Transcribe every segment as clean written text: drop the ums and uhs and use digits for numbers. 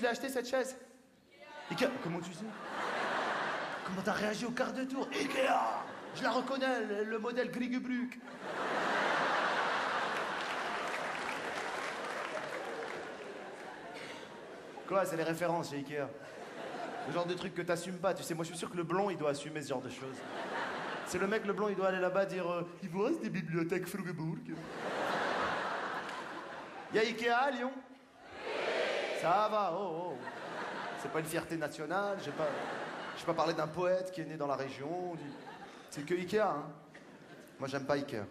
l'ai acheté cette chaise? Ikea. Comment tu sais? Comment t'as réagi au quart de tour? Ikea. Je la reconnais, le modèle Grigubruk. Quoi, c'est les références chez Ikea. Le genre de truc que t'assumes pas, tu sais. Moi, je suis sûr que le blond, il doit assumer ce genre de choses. C'est le mec, le blond, il doit aller là-bas dire il vous reste des bibliothèques Frugeburg? Y a Ikea à Lyon? Ça va, oh. C'est pas une fierté nationale, j'ai pas parlé d'un poète qui est né dans la région. C'est que Ikea, hein. Moi, j'aime pas Ikea.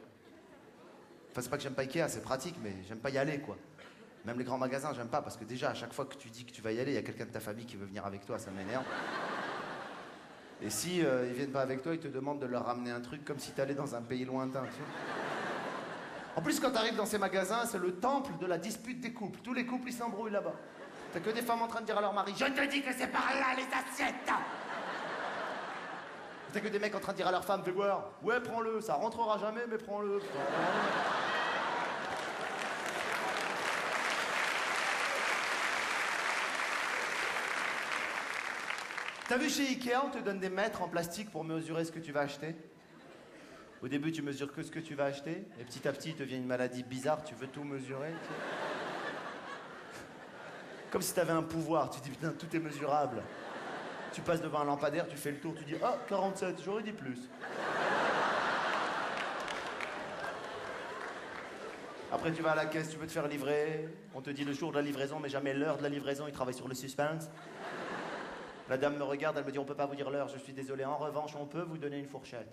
Enfin, c'est pas que j'aime pas Ikea, c'est pratique, mais j'aime pas y aller, quoi. Même les grands magasins, j'aime pas, parce que déjà, à chaque fois que tu dis que tu vas y aller, il y a quelqu'un de ta famille qui veut venir avec toi, ça m'énerve. Et si ils viennent pas avec toi, ils te demandent de leur ramener un truc comme si t'allais dans un pays lointain, tu vois. En plus, quand t'arrives dans ces magasins, c'est le temple de la dispute des couples. Tous les couples, ils s'embrouillent là-bas. T'as que des femmes en train de dire à leur mari « Je te dis que c'est par là, les assiettes !» T'as que des mecs en train de dire à leur femme « Fais voir, ouais, prends-le, ça rentrera jamais, mais prends-le. » T'as vu chez Ikea, on te donne des mètres en plastique pour mesurer ce que tu vas acheter? Au début, tu mesures que ce que tu vas acheter, et petit à petit, il te vient une maladie bizarre, tu veux tout mesurer. Tu sais. Comme si t'avais un pouvoir, tu dis putain, tout est mesurable. Tu passes devant un lampadaire, tu fais le tour, tu dis ah, 47, j'aurais dit plus. Après, tu vas à la caisse, tu veux te faire livrer, on te dit le jour de la livraison, mais jamais l'heure de la livraison, ils travaillent sur le suspense. La dame me regarde, elle me dit on peut pas vous dire l'heure, je suis désolé. En revanche, on peut vous donner une fourchette.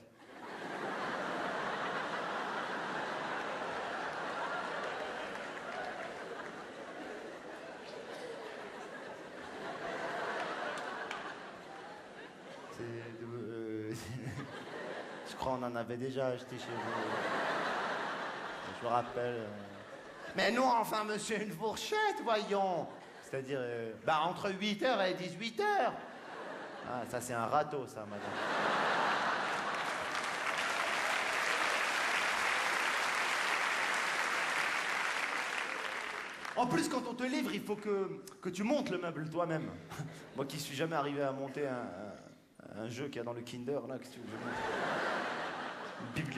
Je crois qu'on en avait déjà acheté chez vous. Je me rappelle. Mais non, enfin, monsieur, une fourchette, voyons. C'est-à-dire, entre 8h et 18h. Ah, ça, c'est un râteau, ça, madame. En plus, quand on te livre, il faut que tu montes le meuble toi-même. Moi qui suis jamais arrivé à monter un jeu qu'il y a dans le Kinder, là, qu'est-ce que tu veux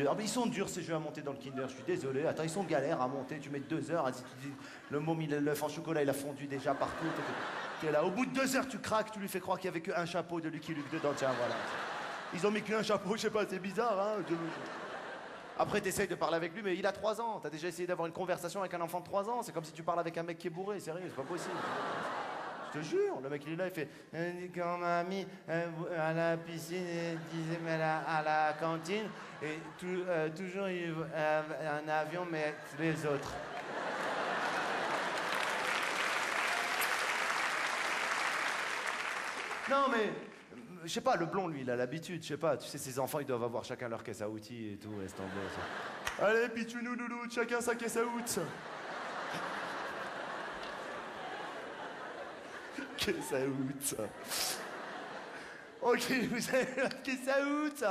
Ah, mais ils sont durs ces jeux à monter dans le Kinder, je suis désolé. Attends, ils sont galères à monter, tu mets 2 heures, tu dis, le môme, l'œuf en chocolat, il a fondu déjà partout. T'es là, au bout de 2 heures, tu craques, tu lui fais croire qu'il n'y avait qu'un chapeau de Lucky Luke dedans, tiens, voilà. Ils ont mis qu'un chapeau, je sais pas, c'est bizarre, hein. Après, t'essayes de parler avec lui, mais il a 3 ans. T'as déjà essayé d'avoir une conversation avec un enfant de 3 ans, c'est comme si tu parles avec un mec qui est bourré, sérieux, c'est pas possible. Je te jure, le mec il est là, il fait quand on m'a mis à la piscine, il disait mais à la cantine, et toujours un avion, mais les autres. Non mais, je sais pas, le blond lui, il a l'habitude, je sais pas, tu sais, ses enfants ils doivent avoir chacun leur caisse à outils et tout, laisse tomber ça. Allez, pitchounou loulou, chacun sa caisse à outils. Caisse à outils. Ok, vous avez la caisse à outils.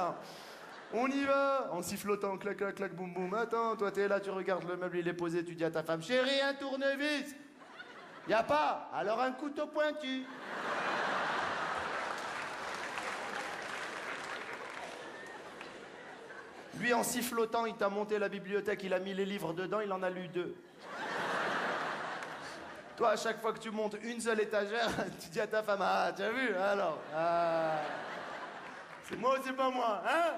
On y va, en sifflotant, clac, clac, clac, boum, boum. Attends, toi t'es là, tu regardes le meuble, il est posé, tu dis à ta femme, chérie, un tournevis. Y a pas, alors un couteau pointu. Lui, en sifflotant, il t'a monté la bibliothèque, il a mis les livres dedans, il en a lu 2. Toi, à chaque fois que tu montes une seule étagère, tu dis à ta femme, ah, tu as vu, alors, c'est moi ou c'est pas moi, hein?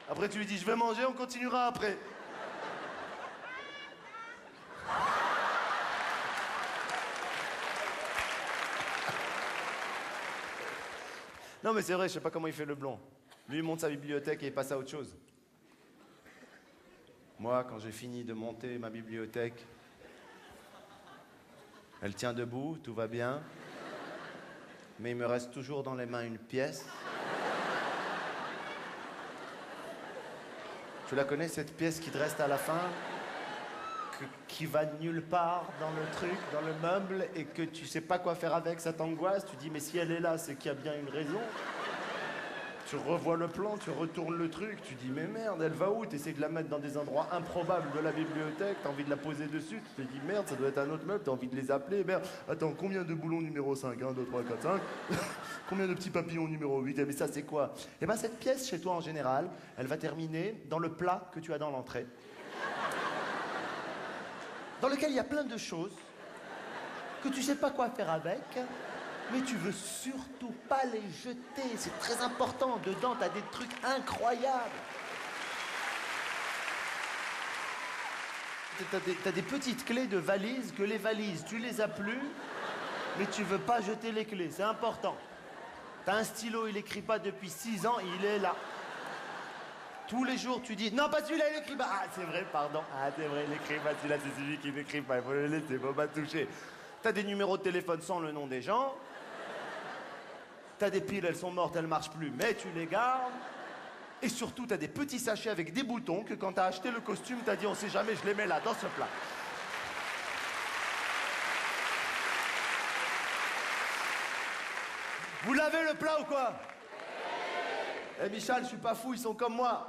Après, tu lui dis, je vais manger, on continuera après. Non, mais c'est vrai, je sais pas comment il fait le blond. Lui, il monte sa bibliothèque et il passe à autre chose. Moi, quand j'ai fini de monter ma bibliothèque, elle tient debout, tout va bien. Mais il me reste toujours dans les mains une pièce. Tu la connais, cette pièce qui te reste à la fin, qui va nulle part dans le truc, dans le meuble, et que tu sais pas quoi faire avec, ça t'angoisse. Tu dis, mais si elle est là, c'est qu'il y a bien une raison. Tu revois le plan, tu retournes le truc, tu dis mais merde, elle va où? T'essaies de la mettre dans des endroits improbables de la bibliothèque, t'as envie de la poser dessus, tu te dis merde, ça doit être un autre meuble, t'as envie de les appeler, merde. Attends, combien de boulons numéro 5? 1, 2, 3, 4, 5. Combien de petits papillons numéro 8? Eh, mais ça c'est quoi? Eh ben cette pièce chez toi en général, elle va terminer dans le plat que tu as dans l'entrée. Dans lequel il y a plein de choses que tu sais pas quoi faire avec. Mais tu veux surtout pas les jeter, c'est très important. Dedans, t'as des trucs incroyables. T'as des petites clés de valises que les valises, tu les as plus, mais tu veux pas jeter les clés, c'est important. T'as un stylo, il écrit pas depuis 6 ans, il est là. Tous les jours, tu dis, non, pas celui-là, il écrit pas. Ah, c'est vrai, pardon. Ah, c'est vrai, il écrit pas, celui-là, c'est celui qui n'écrit pas. Il faut le laisser, faut pas toucher. T'as des numéros de téléphone sans le nom des gens. T'as des piles, elles sont mortes, elles marchent plus, mais tu les gardes. Et surtout, t'as des petits sachets avec des boutons que quand t'as acheté le costume, t'as dit, on sait jamais, je les mets là, dans ce plat. Vous lavez le plat ou quoi? Eh Michel, je suis pas fou, ils sont comme moi.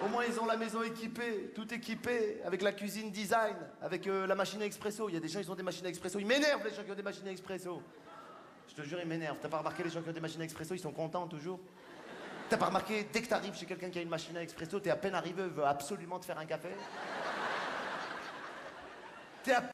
Au moins, ils ont la maison équipée, tout équipé, avec la cuisine design, avec la machine à expresso. Il y a des gens, ils ont des machines à expresso. Ils m'énervent, les gens qui ont des machines à expresso. Je te jure, ils m'énervent. T'as pas remarqué les gens qui ont des machines à expresso, ils sont contents toujours? T'as pas remarqué, dès que t'arrives chez quelqu'un qui a une machine à expresso, t'es à peine arrivé, veut absolument te faire un café? T'es à